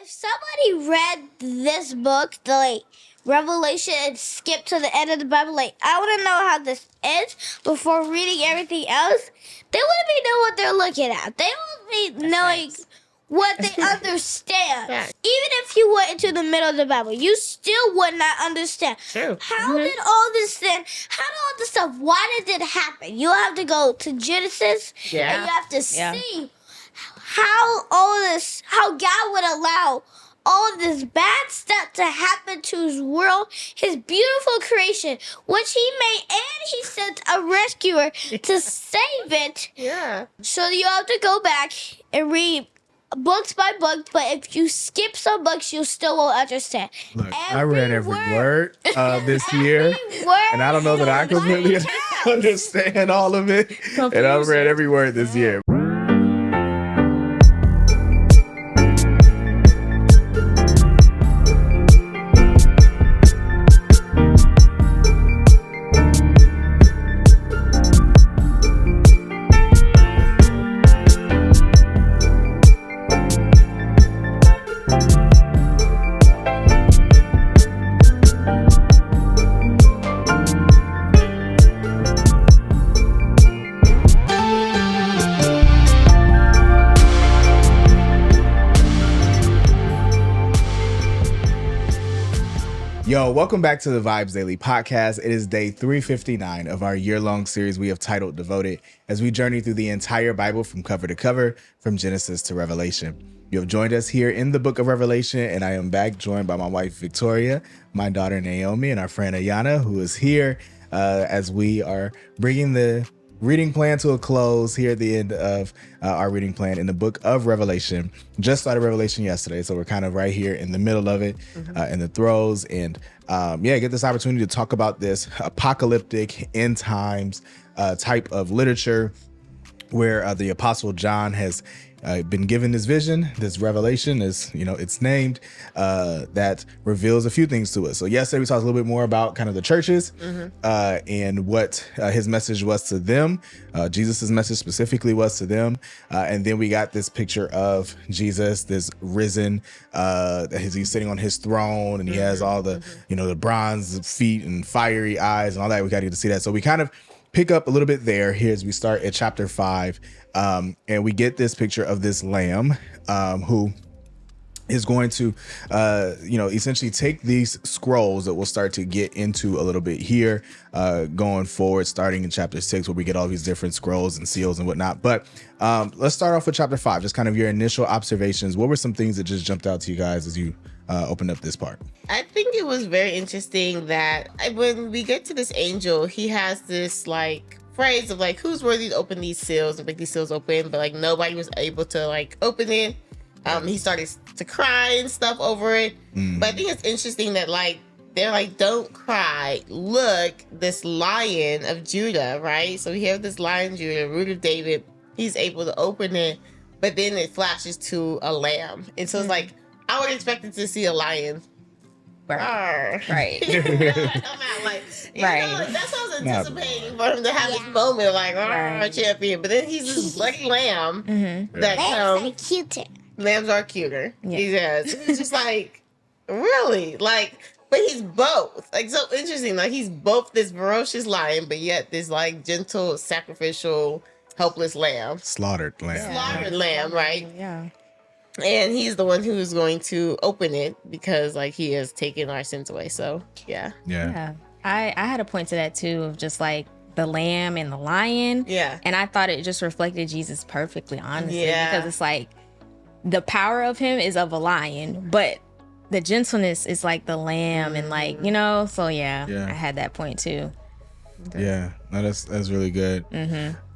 if somebody read this book, the Revelation, and skipped to the end of the Bible, I want to know how this ends before reading everything else. They wouldn't be knowing what they're looking at. They wouldn't be knowing what they understand. Facts. Even if you went into the middle of the Bible, you still would not understand. True. How did all this then? How did all this stuff? Why did it happen? You have to go to Genesis, Yeah. and you have to see how all this, how God would allow all this bad stuff to happen to his world, his beautiful creation, which he made, and he sent a rescuer to save it. Yeah. So you have to go back and read books by book, but if you skip some books, you still won't understand. Look, I read every word this year, and I don't know that I completely understand all of it. And I've read every word this year. Yo, welcome back to the Vibes Daily Podcast. It is day 359 of our year-long series we have titled Devoted, as we journey through the entire Bible from cover to cover, from Genesis to Revelation. You have joined us here in the book of Revelation, and I am back joined by my wife, Victoria, my daughter, Naomi, and our friend Ayana, who is here as we are bringing the reading plan to a close here at the end of our reading plan in the book of Revelation. Just started Revelation yesterday, so we're kind of right here in the middle of it, in the throes, and get this opportunity to talk about this apocalyptic end times type of literature where the Apostle John has been given this vision, this revelation, as it's named, that reveals a few things to us. So yesterday we talked a little bit more about kind of the churches and what his message was to them. Jesus's message specifically was to them. And then we got this picture of Jesus, this risen, he's sitting on his throne, and he has all the, the bronze feet and fiery eyes and all that. We got to get to see that. So we kind of pick up a little bit there here as we start at chapter 5. And we get this picture of this lamb who is going to, essentially take these scrolls that we'll start to get into a little bit here going forward, starting in chapter 6, where we get all these different scrolls and seals and whatnot. But let's start off with chapter 5, just kind of your initial observations. What were some things that just jumped out to you guys as you opened up this part? I think it was very interesting that when we get to this angel, he has this phrase of who's worthy to open these seals and make these seals open, but nobody was able to open it. He started to cry and stuff over it. But I think it's interesting that they're don't cry. Look, this Lion of Judah, right? So we have this Lion of Judah, root of David. He's able to open it, but then it flashes to a lamb. And so it's I would expect to see a lion. Right. Come out that's what I was anticipating for him to have this moment champion. But then he's this bloody lamb that Lambs are cuter. Lambs are cuter. Yeah. So it's just really? But he's both. So interesting. He's both this ferocious lion, but yet this gentle, sacrificial, helpless lamb. Slaughtered lamb. Slaughtered lamb, right? Yeah. And he's the one who's going to open it because he has taken our sins away. So yeah. I had a point to that too, of just the lamb and the lion. Yeah. And I thought it just reflected Jesus perfectly, honestly. Yeah. Because it's the power of him is of a lion, but the gentleness is the lamb and so yeah, I had that point too. Yeah. No, that's really good.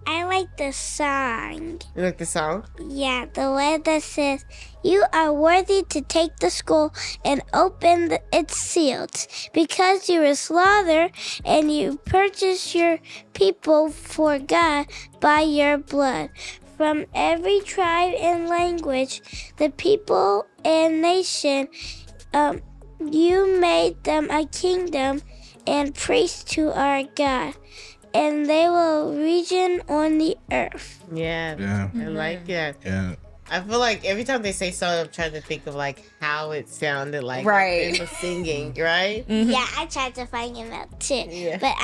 I like the song. You like the song? Yeah, the one that says, "You are worthy to take the scroll and open its seals, because you were slaughtered and you purchased your people for God by your blood. From every tribe and language, the people and nation, you made them a kingdom and priests to our God. And they will reign on the earth." Yeah. I like that. Yeah. I feel like every time they say song, I'm trying to think of like how it sounded like Right. they were singing, right? Yeah, I tried to find him out too. Yeah. But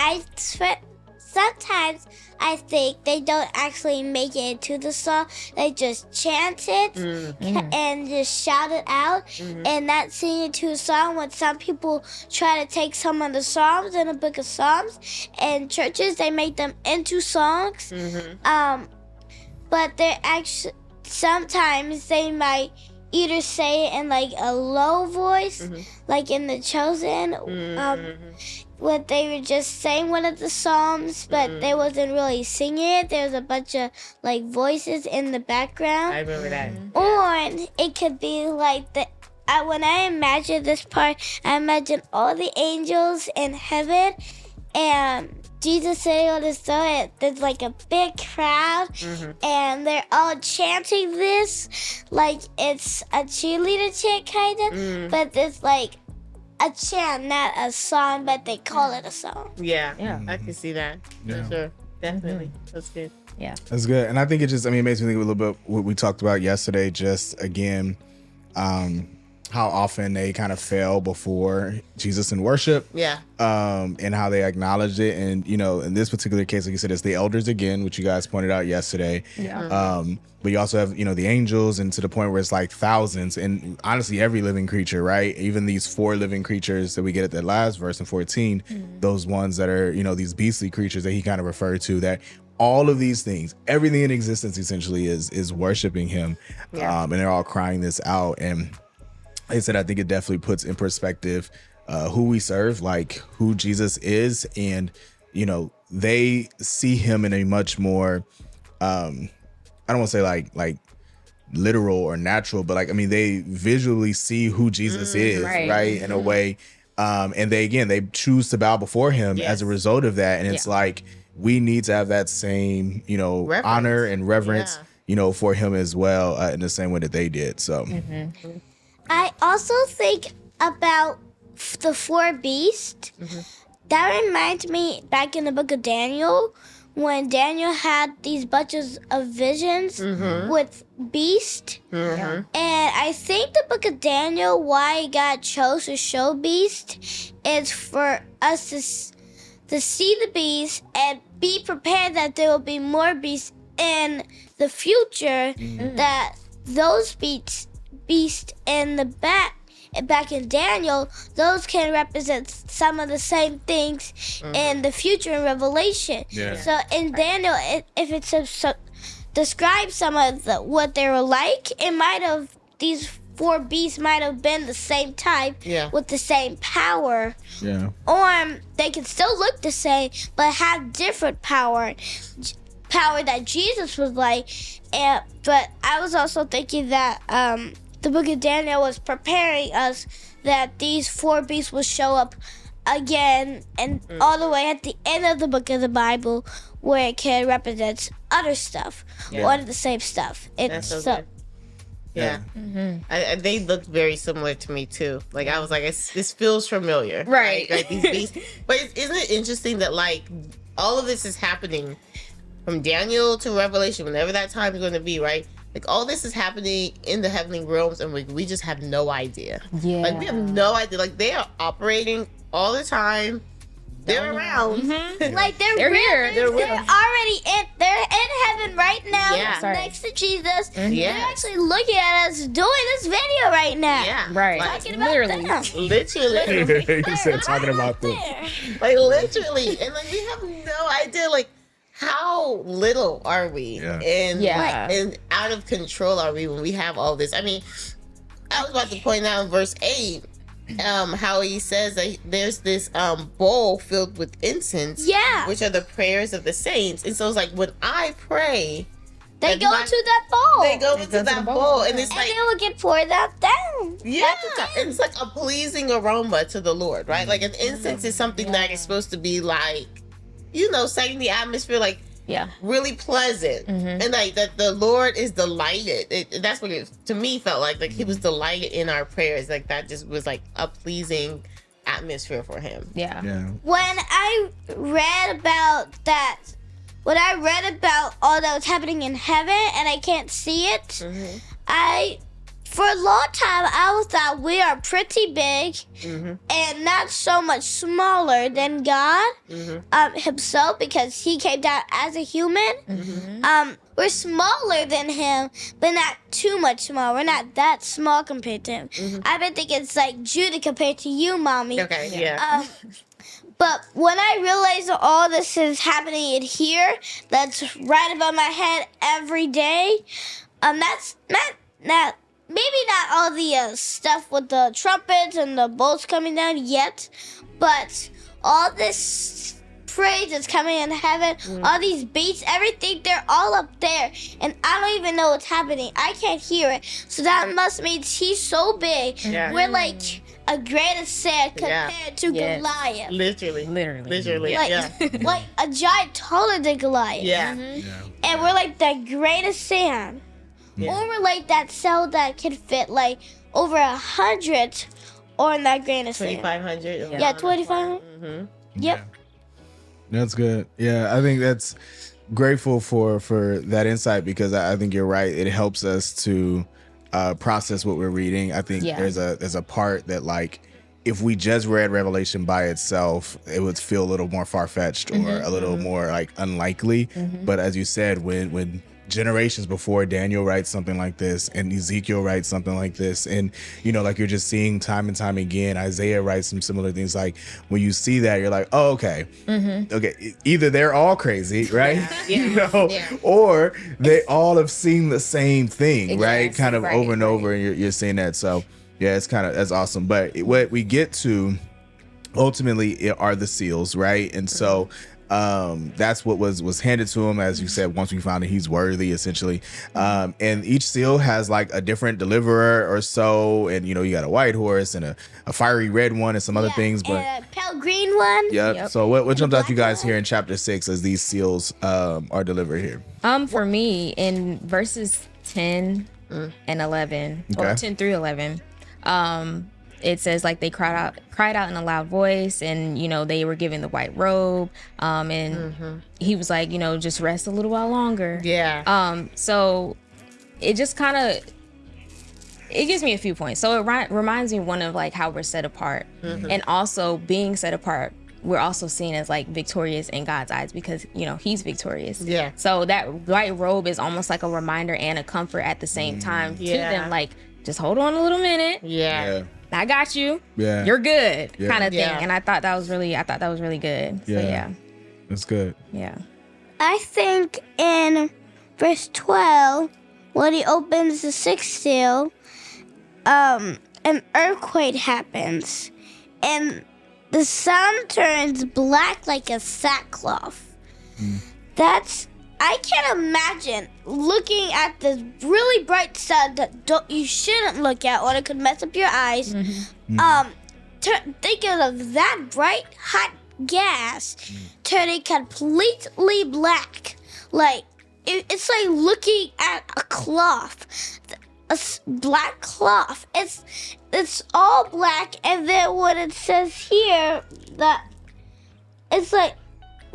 sometimes I think they don't actually make it into the song. They just chant it and just shout it out and not sing it to a song. When some people try to take some of the Psalms in the book of Psalms and churches, they make them into songs. But they're actually, sometimes they might either say it in like a low voice, like in The Chosen, what they were just saying one of the psalms, but they wasn't really singing it. There was a bunch of like voices in the background. I remember that. Or it could be like when I imagine this part, I imagine all the angels in heaven and Jesus sitting on his throne. There's like a big crowd and they're all chanting this like it's a cheerleader chant kind of, but it's like a chant, not a song, but they call it a song. Yeah. Yeah. I can see that. Yeah. For sure. Definitely. That's good. Yeah. That's good. And I think it just, I mean, it makes me think a little bit what we talked about yesterday, just again, how often they kind of fail before Jesus in worship. Yeah. And how they acknowledged it. And, you know, in this particular case, like you said, it's the elders again, which you guys pointed out yesterday. Yeah. But you also have, you know, the angels, and to the point where it's like thousands, and honestly, every living creature, right? Even these 4 living creatures that we get at that last verse in 14, those ones that are, you know, these beastly creatures that he kind of referred to, that all of these things, everything in existence essentially is worshiping him. And they're all crying this out. And like I said, I think it definitely puts in perspective who we serve, like who Jesus is. And, you know, they see him in a much more, I don't want to say like literal or natural, but like, I mean, they visually see who Jesus is, right? In a way. And they choose to bow before him as a result of that. And it's like, we need to have that same, you know, reverence. honor and reverence, you know, for him as well, in the same way that they did. So I also think about the 4 beasts. That reminds me back in the book of Daniel, when Daniel had these bunches of visions with beast. And I think the book of Daniel, why God chose to show beast, is for us to see the beast and be prepared that there will be more beasts in the future, that those beasts in the back in Daniel, those can represent some of the same things in the future in Revelation. So in Daniel, if it describes some of what they were like, it might have, these 4 beasts might have been the same type with the same power. Or they can still look the same, but have different power that Jesus was like. But I was also thinking that the book of Daniel was preparing us that these 4 beasts will show up again, and all the way at the end of the book of the Bible, where it can represent other stuff or the same stuff. That's so good. Yeah. They looked very similar to me too. Like I was like, this feels familiar, Right. Like these beasts. But isn't it interesting that like all of this is happening from Daniel to Revelation, whenever that time is going to be, right? Like all this is happening in the heavenly realms, and we just have no idea. Yeah. Like we have no idea. Like they are operating all the time. They're around. Like they're here. They're already in. They're in heaven right now, Yeah. next to Jesus. Yes. They're actually looking at us doing this video right now. Yeah. Right. Like, Talking about Literally. them. literally. he said talking about this. Like literally. And like we have no idea like how little are we? And out of control are we when we have all this? I mean, I was about to point out in verse 8 how he says that there's this bowl filled with incense, which are the prayers of the saints. And so it's like when I pray, They go to that bowl. they go into that bowl, and it's and like, they will get poured out down. yeah, it's like a pleasing aroma to the Lord, right? Like an incense is something that is supposed to be like, you know, setting the atmosphere like really pleasant, and like that the Lord is delighted. That's what it to me felt like he was delighted in our prayers. Like that just was like a pleasing atmosphere for him. Yeah. When I read about all that was happening in heaven and I can't see it, For a long time, I was thought we are pretty big and not so much smaller than God himself, because he came down as a human. We're smaller than him, but not too much small. We're not that small compared to him. I've been thinking it's like Judah compared to you, Mommy. Okay, yeah. But when I realized that all this is happening in here, that's right above my head every day, that's not maybe not all the stuff with the trumpets and the bolts coming down yet, but all this praise that's coming in heaven, all these beats, everything, they're all up there, and I don't even know what's happening. I can't hear it, so that must mean he's so big. Yeah. We're like a grain of sand compared to Goliath. Literally. Like, Yeah. like a giant taller than Goliath. Yeah. And we're like that grain of sand. Yeah. Or we're like that cell that can fit like over 100 on that grain of sand. 2,500. Yeah, 2,500. Yep. That's good. Yeah, I think that's grateful for that insight, because I think you're right. It helps us to process what we're reading. I think there's a part that, like, if we just read Revelation by itself, it would feel a little more far-fetched or a little more like unlikely. But as you said, when generations before Daniel writes something like this, and Ezekiel writes something like this, and like you're just seeing time and time again, Isaiah writes some similar things. Like, when you see that, you're like, oh, okay, okay, either they're all crazy, right? Or they all have seen the same thing, right? Kind of over and over, and you're seeing that. So yeah, that's awesome. But what we get to ultimately are the seals, right? And so that's what was handed to him, as you said, once we found that he's worthy, essentially. And each seal has like a different deliverer or so. And, you got a white horse and a fiery red one and some other things. But and a pale green one. Yep. So what jumped out to you guys here in chapter 6 as these seals are delivered here? For me, in verses 10 and 11, or 10 through 11, it says, like, they cried out in a loud voice, and they were given the white robe, and he was like, just rest a little while longer. So it just kind of, it gives me a few points. So it reminds me, one, of like how we're set apart, and also being set apart, we're also seen as like victorious in God's eyes, because he's victorious. So that white robe is almost like a reminder and a comfort at the same time to them, like, just hold on a little minute. I got you. You're good, kind of thing. And I thought that was really good. So That's good. I think in verse 12, when he opens the sixth seal, an earthquake happens, and the sun turns black like a sackcloth. I can't imagine looking at this really bright sun that you shouldn't look at, or it could mess up your eyes. Thinking of that bright, hot gas turning completely black. Like, it's like looking at a cloth, a black cloth. It's all black, and then what it says here, that it's like,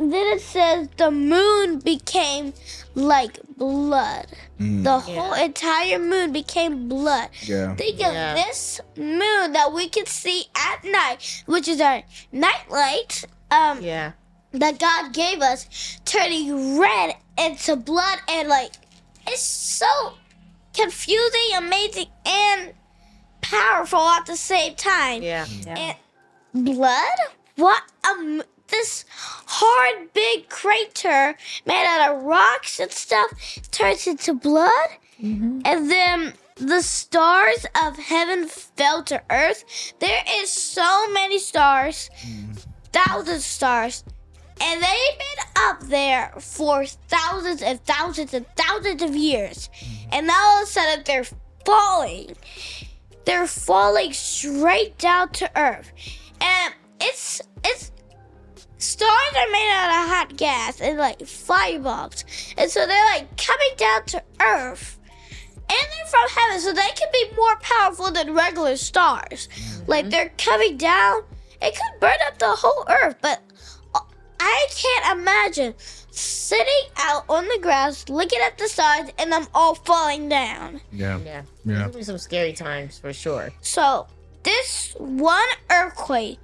then it says the moon became like blood. The whole entire moon became blood. Think of this moon that we can see at night, which is our night light, that God gave us, turning red into blood, and like, it's so confusing, amazing, and powerful at the same time. And blood? What? This hard, big crater made out of rocks and stuff turns into blood. And then the stars of heaven fell to earth. There is so many stars, thousands of stars, and they've been up there for thousands and thousands and thousands of years. And now all of a sudden they're falling. They're falling straight down to earth. And it's stars are made out of hot gas and like fireballs. And so they're like coming down to earth. And they're from heaven, so they can be more powerful than regular stars. Like, they're coming down. It could burn up the whole earth, but I can't imagine sitting out on the grass, looking at the stars, and them all falling down. Yeah. Yeah. Yeah. There'll be some scary times for sure. So this one earthquake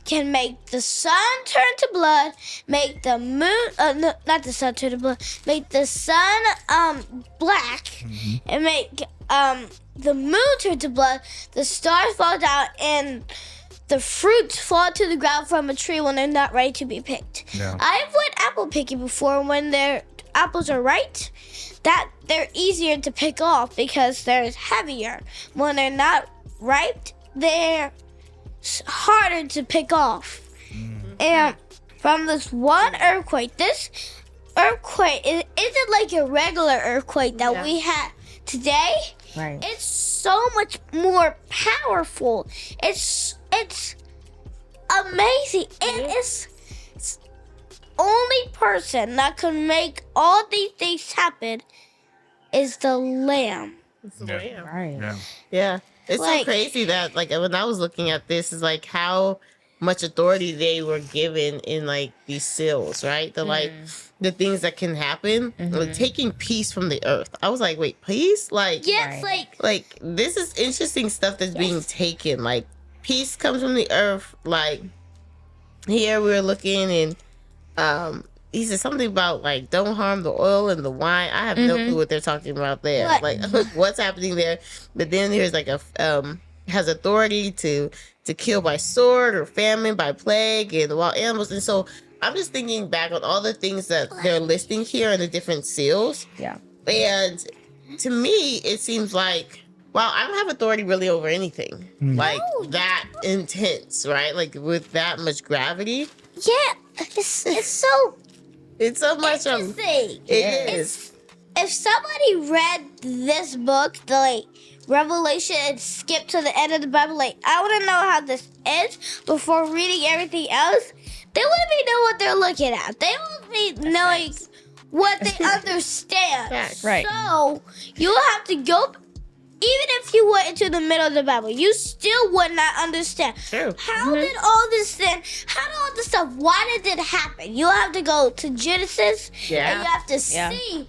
can make the sun turn to blood, make the moon, no, not the sun turn to blood, make the sun black, and make the moon turn to blood, the stars fall down, and the fruits fall to the ground from a tree when they're not ready to be picked. Yeah. I've went apple picking before when their apples are ripe, that they're easier to pick off because they're heavier. When they're not ripe, they're harder to pick off. And from this one earthquake, this earthquake isn't like a regular earthquake that we had today. Right. It's so much more powerful. It's amazing. And it's only person that can make all these things happen is the Lamb. It's the Lamb. Right. Yeah. Yeah. It's so Like- crazy that like when I was looking at this is like how much authority they were given in like these seals, right? The like the things that can happen, like taking peace from the earth. I was like, wait, peace? Like Yes, Right. like this is interesting stuff that's being taken. Like peace comes from the earth. Like here we were looking and he said something about like don't harm the oil and the wine. I have no clue what they're talking about there. What? Like what's happening there. But then there's like a has authority to kill by sword or famine, by plague and wild animals. And so I'm just thinking back on all the things that they're listing here in the different seals. Yeah. And to me, it seems like, wow, I don't have authority really over anything like that intense, right? Like with that much gravity. yeah, it's so It's so much. interesting. It is. If somebody read this book, the like Revelation, and skipped to the end of the Bible, like I want to know how this ends before reading everything else, they wouldn't be know what they're looking at. They wouldn't be knowing what they understand. Facts. Right. So you have to go. Even if you went into the middle of the Bible, you still would not understand. True. How did all this then? How did all this stuff? Why did it happen? You have to go to Genesis, Yeah. and you have to Yeah. see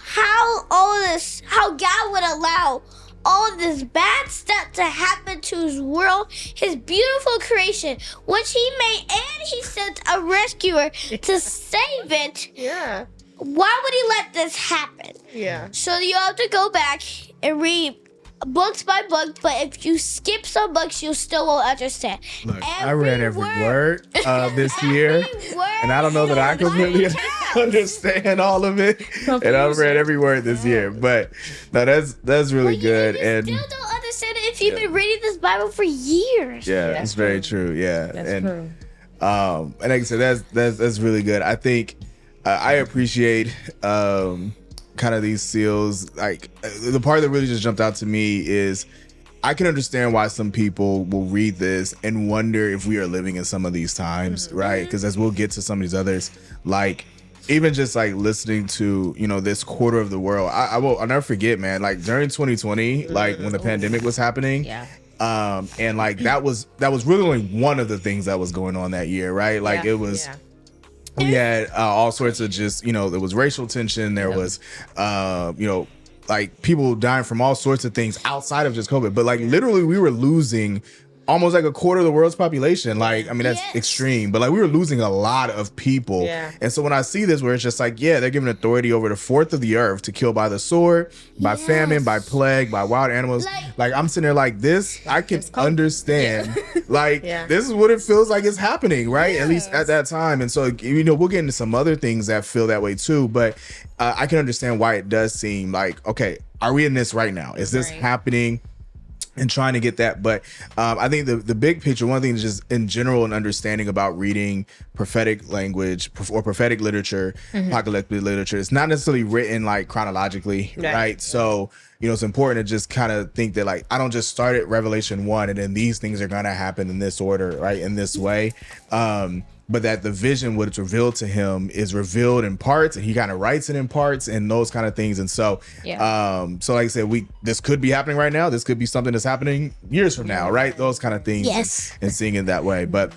how all this, how God would allow all this bad stuff to happen to His world, His beautiful creation, which He made, and He sent a rescuer to save it. Yeah. Why would He let this happen? Yeah. So you have to go back and read books by book, but if you skip some books, you still won't understand. Look, I read every word this year, Every word and I don't know that I completely understand all of it. And I've read every word this year, but no, that's really good. You And still don't understand it if you've been reading this Bible for years. yeah, That's it's very true. true. Yeah, That's and true. and like I said, that's really good. I think I appreciate kind of these seals. Like the part that really just jumped out to me is I can understand why some people will read this and wonder if we are living in some of these times, right? Because as we'll get to some of these others, like even just like listening to this quarter of the world, I'll never forget, man. Like during 2020, like when the pandemic was happening, Yeah. and like that was really only one of the things that was going on that year, right? Like Yeah. it was. Yeah. We had all sorts of just, there was racial tension. There was, like people dying from all sorts of things outside of just COVID. But like literally we were losing almost like a quarter of the world's population. Like, I mean, that's Yes. extreme, but like we were losing a lot of people. Yeah. And so when I see this, where it's just like, yeah, they're giving authority over the fourth of the earth to kill by the sword, by famine, by plague, by wild animals. Like I'm sitting there like this, I can understand. Like Yeah. this is what it feels like is happening, right? At least at that time. And so, we'll get into some other things that feel that way too, but I can understand why it does seem like, okay, are we in this right now? Is this Right. happening? And trying to get that, but I think the big picture, one thing is just in general, an understanding about reading prophetic language or prophetic literature, apocalyptic literature. It's not necessarily written like chronologically, right? So it's important to just kind of think that like I don't just start at Revelation 1 and then these things are gonna happen in this order, right? In this way. But that the vision, what it's revealed to him, is revealed in parts, and he kind of writes it in parts, and those kind of things. And so, so like I said, this could be happening right now. This could be something that's happening years from now, right? Those kind of things. Yes. And seeing it that way. But,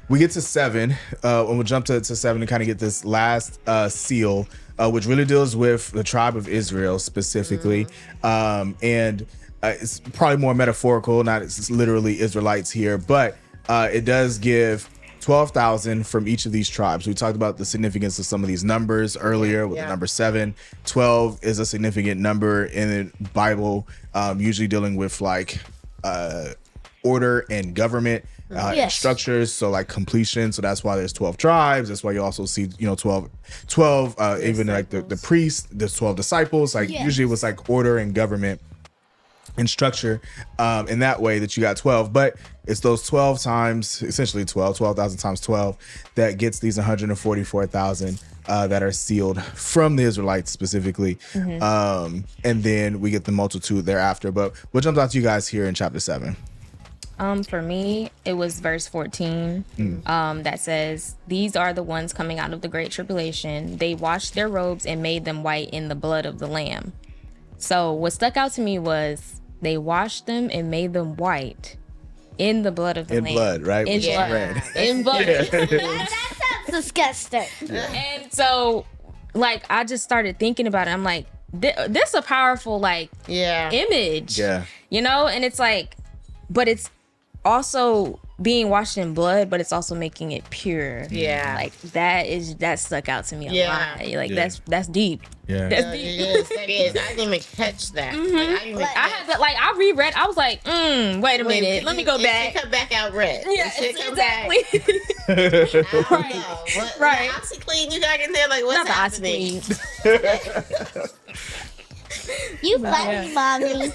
we get to 7, and we'll jump to 7 and kind of get this last seal, which really deals with the tribe of Israel specifically. And it's probably more metaphorical, not it's literally Israelites here, but it does give 12,000 from each of these tribes. We talked about the significance of some of these numbers earlier with the number 7. 12 is a significant number in the Bible, usually dealing with like order and government and structures, so like completion. So that's why there's 12 tribes. That's why you also see 12 even like the priests, there's 12 disciples. Like usually it was like order and government and structure in that way that you got 12, but it's those 12 times, essentially 12,000 times 12 that gets these 144,000 that are sealed from the Israelites specifically. And then we get the multitude thereafter. But what jumps out to you guys here in chapter 7? For me, it was verse 14 that says, "These are the ones coming out of the great tribulation. They washed their robes and made them white in the blood of the Lamb." So what stuck out to me was they washed them and made them white in the blood of the Lamb. In blood, right? In blood. Red. In blood. That sounds disgusting. And so, like, I just started thinking about it. I'm like, this a powerful, like, image. Yeah. You know? And it's like, but it's also being washed in blood, but it's also making it pure. Yeah. Like, that stuck out to me a lot. Like, that's deep. Yeah. That's It deep. is. It is. I didn't even catch that. I had that, like, I reread, I was like, wait a minute, let me go back. It should come back out red. Yeah, It should come exactly. back. I don't know. What, Right. The OxyClean you got in there, like, what's Not the happening? OxyClean. You funny, mommy.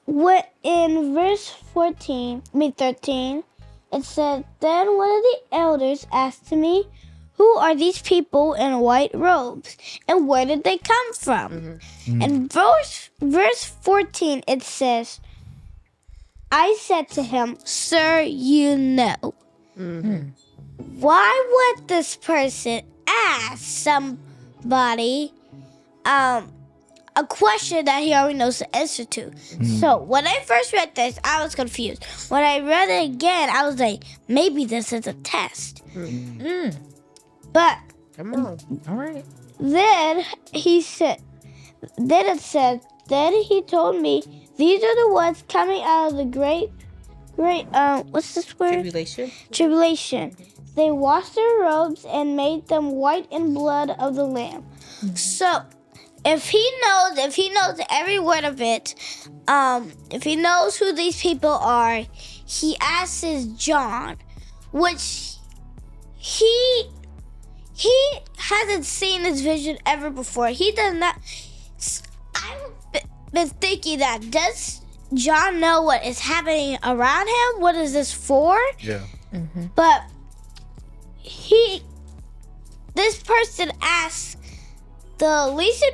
What in verse 13, it said, "Then one of the elders asked me, 'Who are these people in white robes, and where did they come from?'" And verse 14, it says, "I said to him, 'Sir, you know.'" Why would this person ask somebody a question that he already knows the answer to? So when I first read this, I was confused. When I read it again, I was like, maybe this is a test. But Come on. All right. then it said, then he told me, "These are the ones coming out of the great, what's this word? Tribulation. They washed their robes and made them white in blood of the Lamb." So if he knows every word of it, if he knows who these people are, he asks John, which he hasn't seen this vision ever before. He does not. I've been thinking that, does John know what is happening around him? What is this for? Yeah. But this person asks the least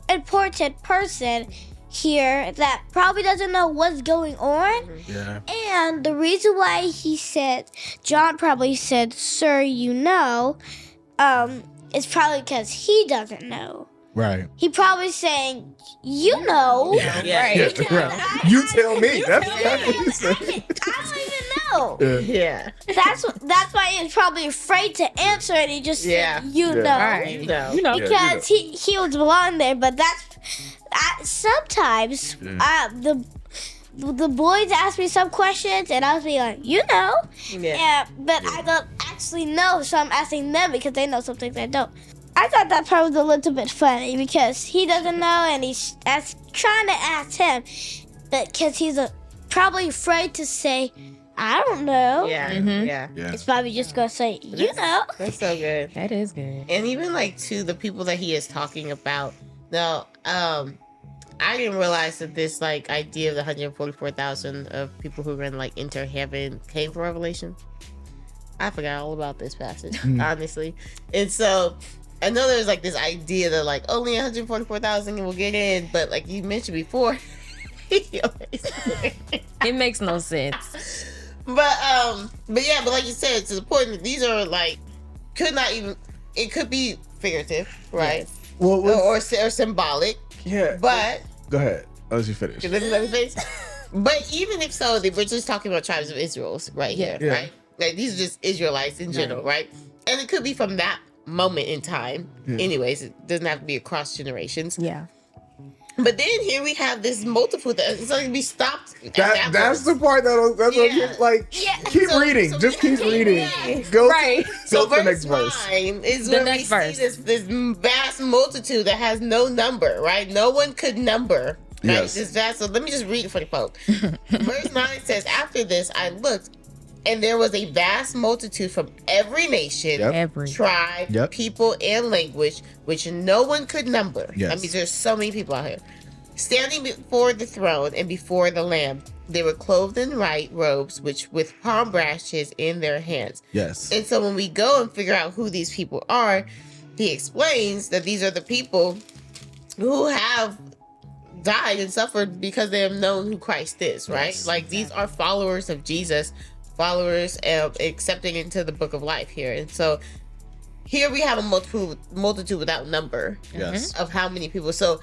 important person here that probably doesn't know what's going on. Yeah. And the reason why John probably said, "Sir, you know," is probably because he doesn't know. Right. He probably saying, "You know." Yeah. Because You tell me. That's I don't even know. Yeah. That's why he's probably afraid to answer it. He just said, "You know." Right. No. You know. Because he was belong there, but that's sometimes the boys ask me some questions and I'll be like, "You know," but I don't actually know, so I'm asking them because they know some things I don't. I thought that part was a little bit funny because he doesn't know and he's trying to ask him, but because he's probably afraid to say, "I don't know." Yeah. Yeah. It's probably just gonna say, "You know." That's so good. That is good. And even like to the people that he is talking about. Now, I didn't realize that this like idea of the 144,000 of people who are gonna like enter heaven came from Revelation. I forgot all about this passage, honestly. And so I know there's like this idea that like only 144,000 will get in, but like you mentioned before, It makes no sense. but like you said, it's important that these are like it could be figurative, right? Yes. Well, Or symbolic, yeah. but Go ahead. I'll let you finish. let me finish. But even if so, we're just talking about tribes of Israel's right here, Yeah. right? Like these are just Israelites in general, right? And it could be from that moment in time. Anyways, it doesn't have to be across generations. Yeah. But then here we have this multiple that it's like we stopped. That's the part that's Yeah. what keep So- reading. so Just we- keep reading. Yeah. Go Right. go to the next verse. 9 is The where next we verse. see this vast multitude that has no number, right? No one could number. Right? Yes. This vast. So let me just read it for the folk. Verse 9 says, "After this, I looked, and there was a vast multitude from every nation, Yep. Every. tribe, Yep. people, and language, which no one could number." Yes. I mean, there's so many people out here. Standing before the throne and before the Lamb, they were clothed in white robes, which with palm branches in their hands. Yes. And so when we go and figure out who these people are, he explains that these are the people who have died and suffered because they have known who Christ is, right? Yes. Like these are followers of Jesus, followers of accepting into the book of life here. And so here we have a multitude without number Yes. of how many people. So,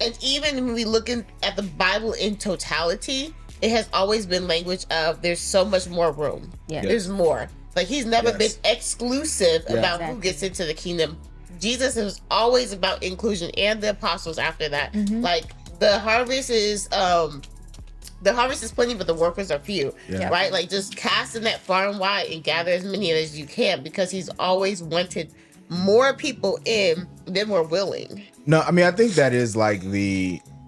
and even when we look at the Bible in totality, it has always been language of there's so much more room. Yeah. There's more. Like he's never Yes. been exclusive Yeah. about who Exactly. gets into the kingdom. Jesus is always about inclusion, and the apostles after that. Like the harvest is plenty, but the workers are few. Yeah. Right? Like just cast in that far and wide and gather as many as you can, because he's always wanted more people in than were willing. No, I mean I think that is like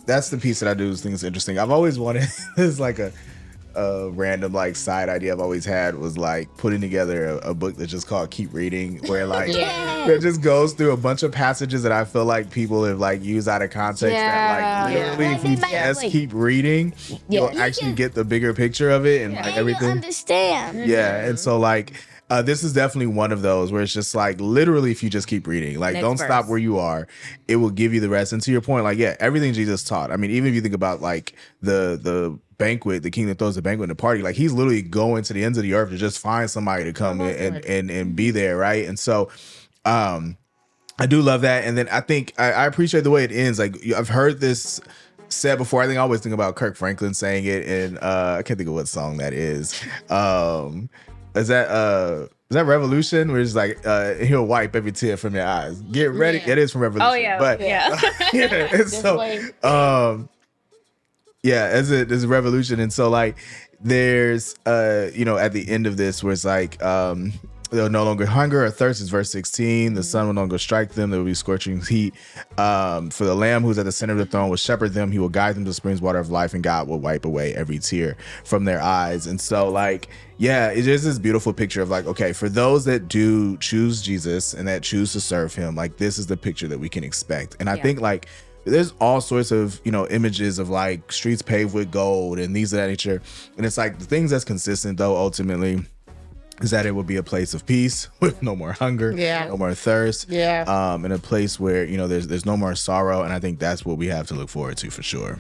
that's the piece that I do think is interesting. I've always wanted it's like a random like side idea I've always had was like putting together a book that's just called Keep Reading, where like it just goes through a bunch of passages that I feel like people have like used out of context that like literally if you just keep reading, you'll actually get the bigger picture of it and like And you everything. understand. Yeah, and so like this is definitely one of those where it's just like literally if you just keep reading, like Next don't verse. stop where you are, it will give you the rest. And to your point, like everything Jesus taught. I mean, even if you think about like the banquet, the king that throws the banquet in the party, like he's literally going to the ends of the earth to just find somebody to come in and be there, right? And so I do love that. And then I think I appreciate the way it ends. Like I've heard this said before. I think I always think about Kirk Franklin saying it, and I can't think of what song that is. Is that Revolution? Where it's like he'll wipe every tear from your eyes. Get ready. Yeah. It is from Revolution. Oh yeah. But yeah. yeah, and so yeah, as a revolution. And so like there's at the end of this where it's like they'll no longer hunger or thirst, is verse 16. The sun will no longer strike them. There will be scorching heat. For the Lamb who's at the center of the throne will shepherd them. He will guide them to the springs water of life, and God will wipe away every tear from their eyes. And so like, yeah, it's just this beautiful picture of like, okay, for those that do choose Jesus and that choose to serve him, like this is the picture that we can expect. And I think like there's all sorts of images of like streets paved with gold and these of that nature, and it's like the things that's consistent though ultimately is that it will be a place of peace with no more hunger, no more thirst, and a place where there's no more sorrow. And I think that's what we have to look forward to for sure.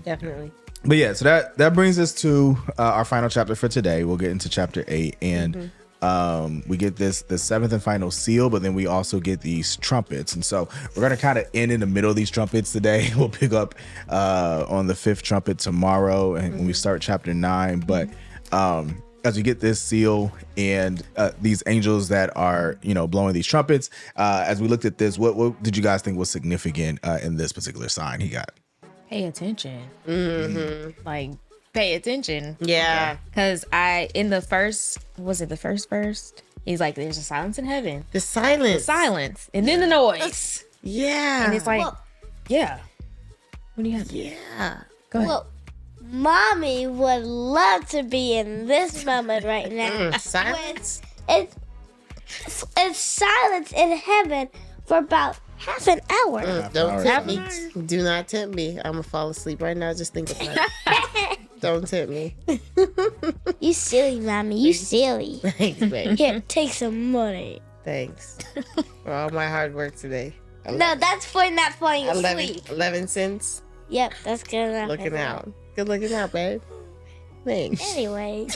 Definitely. But yeah, so that brings us to our final chapter for today. We'll get into chapter 8, and we get the seventh and final seal, but then we also get these trumpets. And so we're going to kind of end in the middle of these trumpets today. We'll pick up on the fifth trumpet tomorrow and when we start chapter 9. But as we get this seal and these angels that are blowing these trumpets, as we looked at this, what did you guys think was significant in this particular sign he got? Pay attention. Like pay attention. Yeah. Because in the first verse, he's like, there's a silence in heaven. The silence. Silence. And then the noise. Yeah. And it's like, Well- yeah. What do you have? Yeah. Go ahead. Well, mommy would love to be in this moment right now. Silence. It's silence in heaven for about half an hour. Don't tempt me. Do not tempt me. I'm gonna fall asleep right now. Just think about it. Don't tempt me. You silly, mommy. You silly. Thanks, babe. Here, take some money. Thanks for all my hard work today. No, that's for not falling 11, asleep. 11 cents. Yep, that's good enough. Looking out. Good looking out, babe. Thanks. Anyway,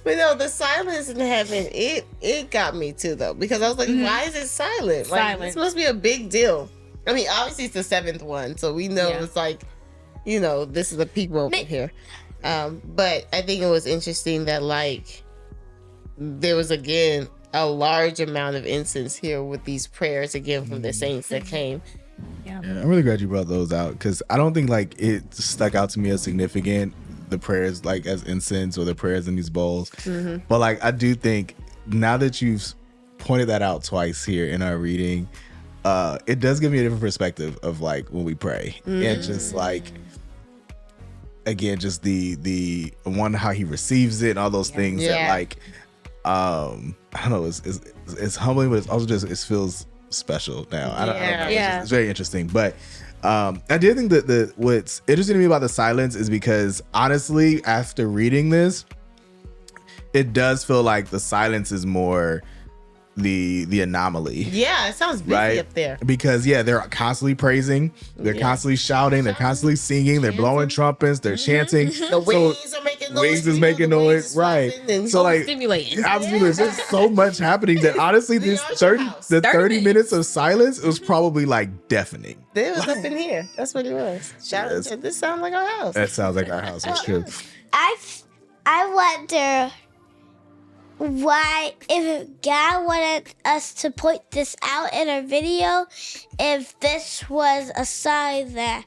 But no, the silence in heaven, it got me too though, because I was like, why is it silent? Like Silent. it's supposed to be a big deal. I mean, obviously it's the seventh one, so we know Yeah. it's like you know, this is a peak moment here. But I think it was interesting that like there was again a large amount of incense here with these prayers again from the saints that came. Yeah, I'm really glad you brought those out because I don't think like it stuck out to me as significant, the prayers like as incense or the prayers in these bowls. But like I do think now that you've pointed that out twice here in our reading, it does give me a different perspective of like when we pray and just like again just the one how he receives it and all those things that like I don't know, it's humbling, but it's also just it feels special now. I don't know. It's very interesting. But I did think that what's interesting to me about the silence is because honestly, after reading this, it does feel like the silence is more the anomaly. Yeah, it sounds busy up there. Because they're constantly praising, they're constantly shouting, they're constantly singing, they're blowing trumpets, they're chanting. The wings are making noise. Wings is making noise, right? So like stimulating. Absolutely, there's so much happening that honestly, this 30 minutes of silence was probably like deafening. It was up in here. That's what it was. Shout out! This sounds like our house. That sounds like our house. That's true. I wonder why, if God wanted us to point this out in our video, if this was a sign that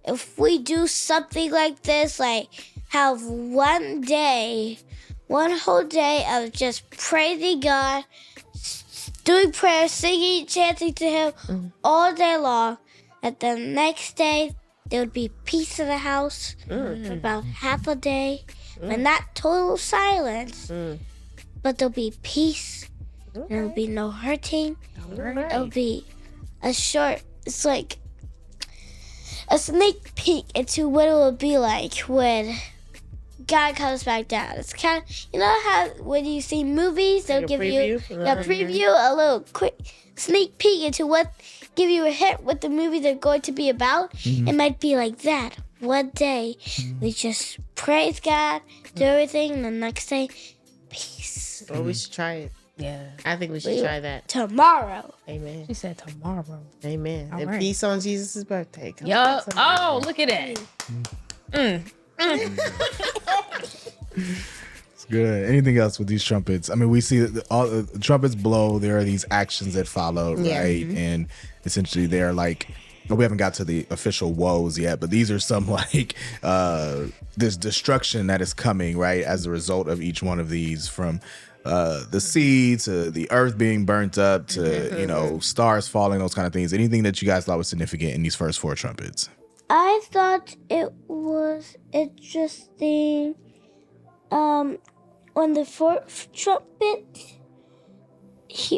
if we do something like this, like have one whole day of just praising God, doing prayers, singing, chanting to Him all day long, that the next day there would be peace in the house for about half a day, but not total silence. But there'll be peace. There'll be no hurting. It'll be it's like a sneak peek into what it will be like when God comes back down. It's kind of, you know how when you see movies, they'll give you a preview, a little quick sneak peek into give you a hint what the movies are going to be about. It might be like that. One day, we just praise God, do everything, and the next day, peace. Well, we should try it. Yeah. I think we should try that. Tomorrow. Amen. She said tomorrow. Amen. All And right. peace on Jesus' birthday. Yup. Oh, look at that. It's good. Anything else with these trumpets? I mean, we see that all the trumpets blow. There are these actions that follow, right? And essentially, they're like, we haven't got to the official woes yet, but these are some like this destruction that is coming, right, as a result of each one of these, from the sea to the earth being burnt up to, you know, stars falling, those kind of things. Anything that you guys thought was significant in these first 4 trumpets? I thought it was interesting on the 4th trumpet,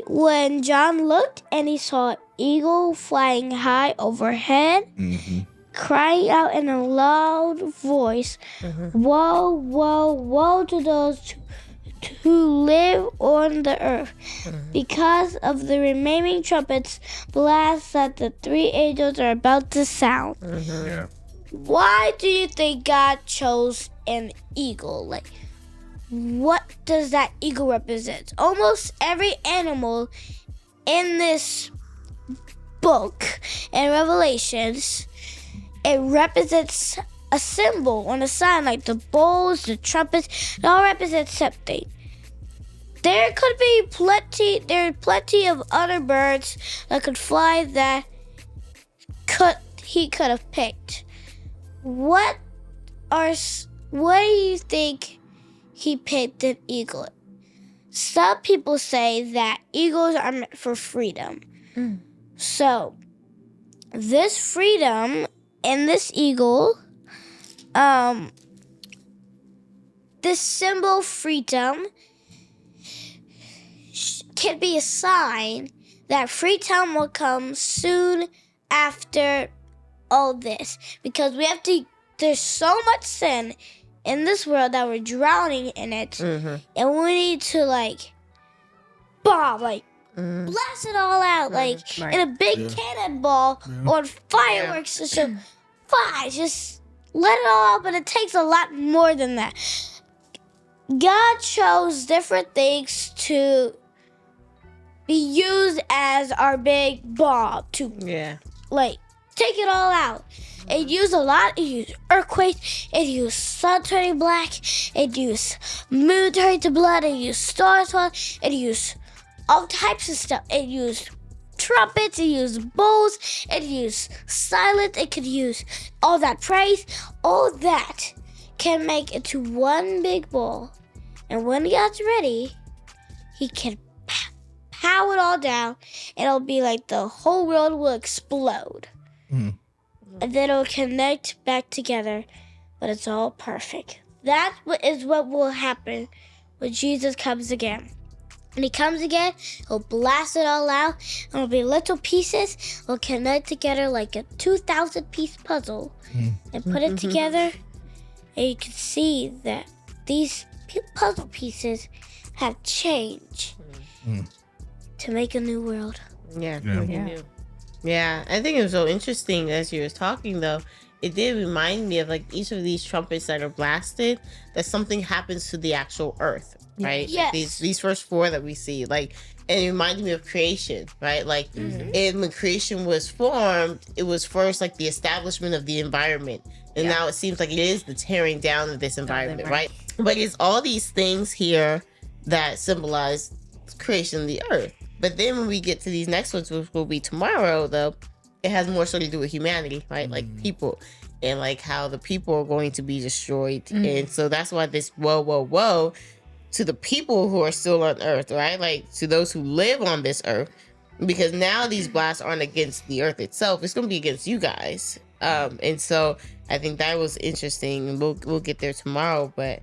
when John looked and he saw an eagle flying high overhead, crying out in a loud voice, "Woe, woe, woe to those who live on the earth, because of the remaining trumpets blast that the 3 angels are about to sound." Yeah. Why do you think God chose an eagle? Like, what does that eagle represent? Almost every animal in this book in Revelations, it represents a symbol on a sign, like the bowls, the trumpets. It all represents something. There could be plenty of other birds that could fly that he could have picked. What do you think he picked an eagle? Some people say that eagles are meant for freedom. So this freedom in this eagle, this symbol freedom can be a sign that freedom will come soon after all this, because there's so much sin in this world that we're drowning in it, and we need to blast it all out, in a big cannonball or fireworks. Just let it all out, but it takes a lot more than that. God chose different things to be used as our big bomb to take it all out. It used a lot. It used earthquakes. It used sun turning black. It used moon turning to blood. It used stars falling. It used all types of stuff. It used trumpets. It used bowls. It used silence. It could use all that praise. All that can make into one big bowl. And when God's ready, he can pow it all down. And it'll be like the whole world will explode. And then it'll connect back together. But it's all perfect. That is what will happen when Jesus comes again. When he comes again, he'll blast it all out. And it'll be little pieces. It'll connect together like a 2,000-piece puzzle. And put it together. And you can see that these puzzle pieces have changed to make a new world. Yeah. Yeah. Yeah, I think it was so interesting as you were talking though. It did remind me of like each of these trumpets that are blasted, that something happens to the actual earth, right? Yes. Like these first four that we see, like, and it reminded me of creation, right? Like, and when creation was formed, it was first like the establishment of the environment, and now it seems like it is the tearing down of this environment, right? But it's all these things here that symbolize creation of the earth. But then when we get to these next ones, which will be tomorrow, though, it has more so to do with humanity, right? Like people, and like how the people are going to be destroyed. And so that's why this whoa to the people who are still on earth, right? Like to those who live on this earth, because now these blasts aren't against the earth itself. It's going to be against you guys. And so I think that was interesting, and we'll get there tomorrow. But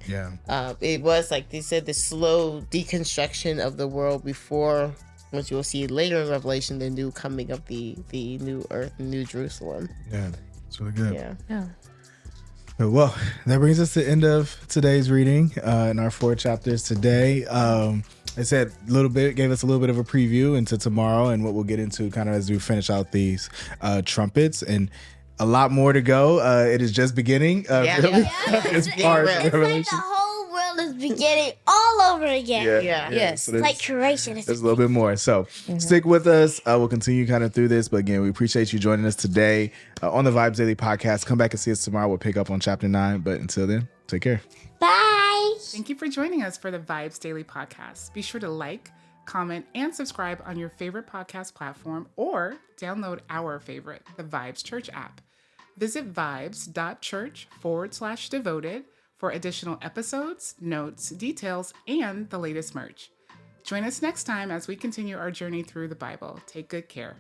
it was like they said, the slow deconstruction of the world before, which you'll see later in Revelation, the new coming of the new earth, New Jerusalem. Yeah, it's really good. Yeah. Well, that brings us to the end of today's reading in our 4 chapters today. I said a little bit, gave us a little bit of a preview into tomorrow and what we'll get into kind of as we finish out these trumpets, and a lot more to go. It is just beginning. Really, as far as It's It's like Revelation. the whole world is beginning all over again. Yeah. Yes. So It's there's- like creation. There's a little bit more. So stick with us. We'll continue kind of through this. But again, we appreciate you joining us today on the Vibes Daily Podcast. Come back and see us tomorrow. We'll pick up on chapter 9. But until then, take care. Bye. Thank you for joining us for the Vibes Daily Podcast. Be sure to like, comment, and subscribe on your favorite podcast platform, or download our favorite, the Vibes Church app. Visit vibes.church/devoted for additional episodes, notes, details, and the latest merch. Join us next time as we continue our journey through the Bible. Take good care.